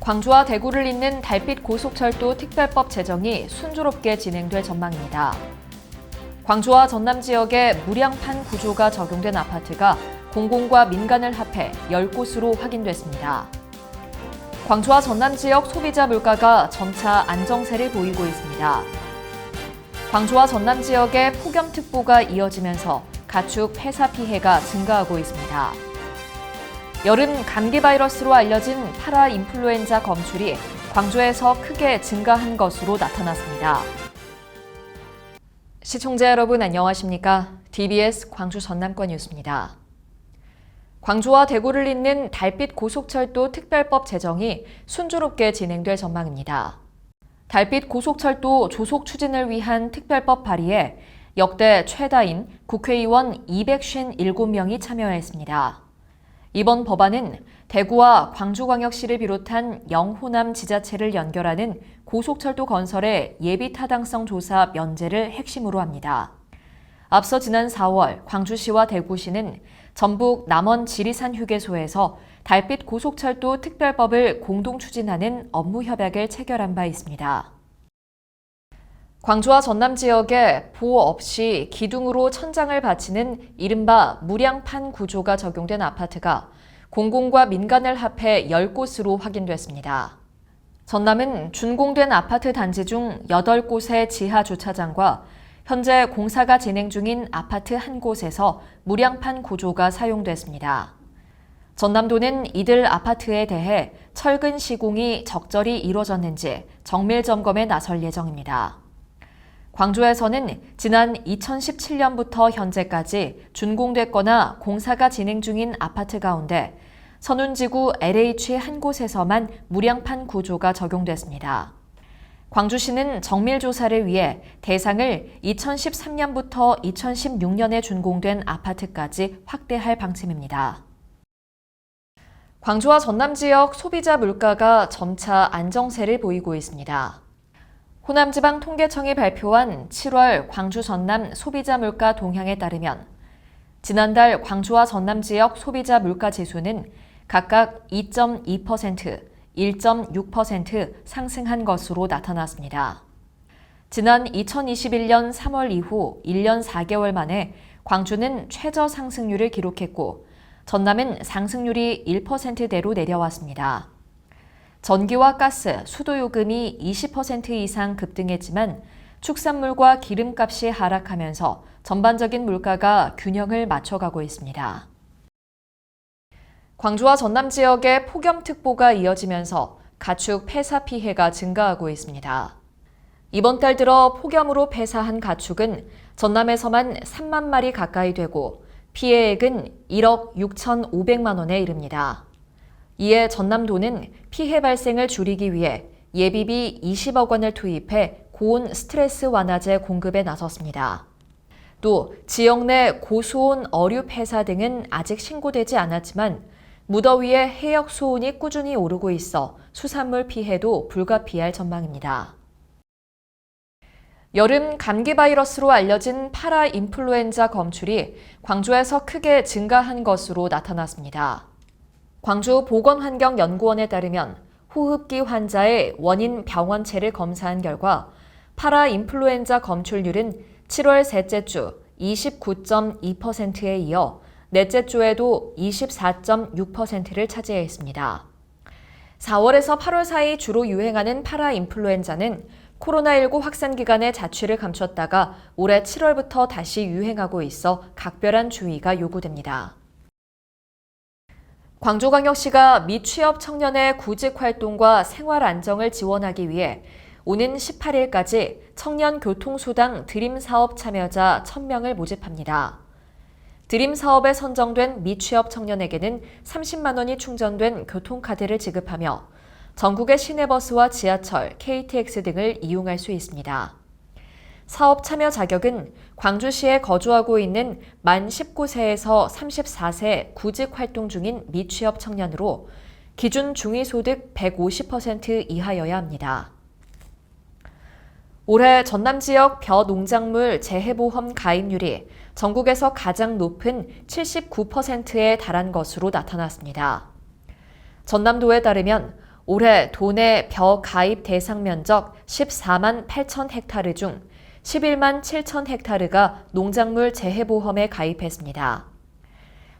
광주와 대구를 잇는 달빛 고속철도 특별법 제정이 순조롭게 진행될 전망입니다. 광주와 전남 지역에 무량판 구조가 적용된 아파트가 공공과 민간을 합해 10곳으로 확인됐습니다. 광주와 전남 지역 소비자 물가가 점차 안정세를 보이고 있습니다. 광주와 전남 지역에 폭염특보가 이어지면서 가축 폐사 피해가 증가하고 있습니다. 여름 감기 바이러스로 알려진 파라인플루엔자 검출이 광주에서 크게 증가한 것으로 나타났습니다. 시청자 여러분 안녕하십니까? DBS 광주 전남권 뉴스입니다. 광주와 대구를 잇는 달빛 고속철도 특별법 제정이 순조롭게 진행될 전망입니다. 달빛 고속철도 조속 추진을 위한 특별법 발의에 역대 최다인 국회의원 257명이 참여했습니다. 이번 법안은 대구와 광주광역시를 비롯한 영호남 지자체를 연결하는 고속철도 건설의 예비 타당성 조사 면제를 핵심으로 합니다. 앞서 지난 4월 광주시와 대구시는 전북 남원 지리산 휴게소에서 달빛 고속철도 특별법을 공동 추진하는 업무 협약을 체결한 바 있습니다. 광주와 전남 지역에 보호 없이 기둥으로 천장을 받치는 이른바 무량판 구조가 적용된 아파트가 공공과 민간을 합해 10곳으로 확인됐습니다. 전남은 준공된 아파트 단지 중 8곳의 지하 주차장과 현재 공사가 진행 중인 아파트 한 곳에서 무량판 구조가 사용됐습니다. 전남도는 이들 아파트에 대해 철근 시공이 적절히 이루어졌는지 정밀 점검에 나설 예정입니다. 광주에서는 지난 2017년부터 현재까지 준공됐거나 공사가 진행 중인 아파트 가운데 선운지구 LH 한 곳에서만 무량판 구조가 적용됐습니다. 광주시는 정밀조사를 위해 대상을 2013년부터 2016년에 준공된 아파트까지 확대할 방침입니다. 광주와 전남 지역 소비자 물가가 점차 안정세를 보이고 있습니다. 호남지방통계청이 발표한 7월 광주 전남 소비자 물가 동향에 따르면 지난달 광주와 전남 지역 소비자 물가 지수는 각각 2.2%, 1.6% 상승한 것으로 나타났습니다. 지난 2021년 3월 이후 1년 4개월 만에 광주는 최저 상승률을 기록했고 전남은 상승률이 1%대로 내려왔습니다. 전기와 가스, 수도요금이 20% 이상 급등했지만 축산물과 기름값이 하락하면서 전반적인 물가가 균형을 맞춰가고 있습니다. 광주와 전남 지역에 폭염특보가 이어지면서 가축 폐사 피해가 증가하고 있습니다. 이번 달 들어 폭염으로 폐사한 가축은 전남에서만 3만 마리 가까이 되고 피해액은 1억 6,500만 원에 이릅니다. 이에 전남도는 피해 발생을 줄이기 위해 예비비 20억 원을 투입해 고온 스트레스 완화제 공급에 나섰습니다. 또 지역 내 고수온 어류 폐사 등은 아직 신고되지 않았지만 무더위에 해역 수온이 꾸준히 오르고 있어 수산물 피해도 불가피할 전망입니다. 여름 감기 바이러스로 알려진 파라인플루엔자 검출이 광주에서 크게 증가한 것으로 나타났습니다. 광주 보건환경연구원에 따르면 호흡기 환자의 원인 병원체를 검사한 결과 파라인플루엔자 검출률은 7월 셋째 주 29.2%에 이어 넷째 주에도 24.6%를 차지했습니다. 4월에서 8월 사이 주로 유행하는 파라인플루엔자는 코로나19 확산 기간에 자취를 감췄다가 올해 7월부터 다시 유행하고 있어 각별한 주의가 요구됩니다. 광주광역시가 미취업 청년의 구직 활동과 생활 안정을 지원하기 위해 오는 18일까지 청년 교통수당 드림 사업 참여자 1,000명을 모집합니다. 드림 사업에 선정된 미취업 청년에게는 30만 원이 충전된 교통카드를 지급하며 전국의 시내버스와 지하철, KTX 등을 이용할 수 있습니다. 사업 참여 자격은 광주시에 거주하고 있는 만 19세에서 34세 구직 활동 중인 미취업 청년으로 기준 중위소득 150% 이하여야 합니다. 올해 전남 지역 벼농작물 재해보험 가입률이 전국에서 가장 높은 79%에 달한 것으로 나타났습니다. 전남도에 따르면 올해 도내 벼 가입 대상 면적 14만 8천 헥타르 중 11만 7천 헥타르가 농작물 재해보험에 가입했습니다.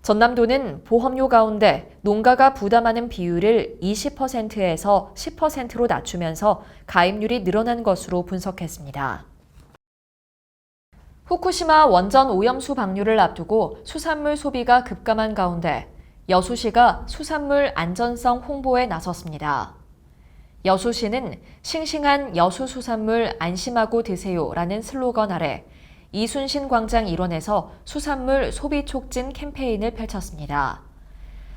전남도는 보험료 가운데 농가가 부담하는 비율을 20%에서 10%로 낮추면서 가입률이 늘어난 것으로 분석했습니다. 후쿠시마 원전 오염수 방류를 앞두고 수산물 소비가 급감한 가운데 여수시가 수산물 안전성 홍보에 나섰습니다. 여수시는 싱싱한 여수 수산물 안심하고 드세요라는 슬로건 아래 이순신 광장 일원에서 수산물 소비 촉진 캠페인을 펼쳤습니다.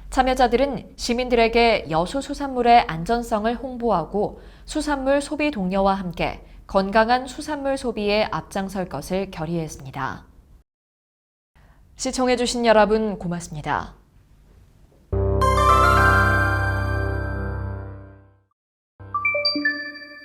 참여자들은 시민들에게 여수 수산물의 안전성을 홍보하고 수산물 소비 동료와 함께 건강한 수산물 소비에 앞장설 것을 결의했습니다. 시청해주신 여러분 고맙습니다.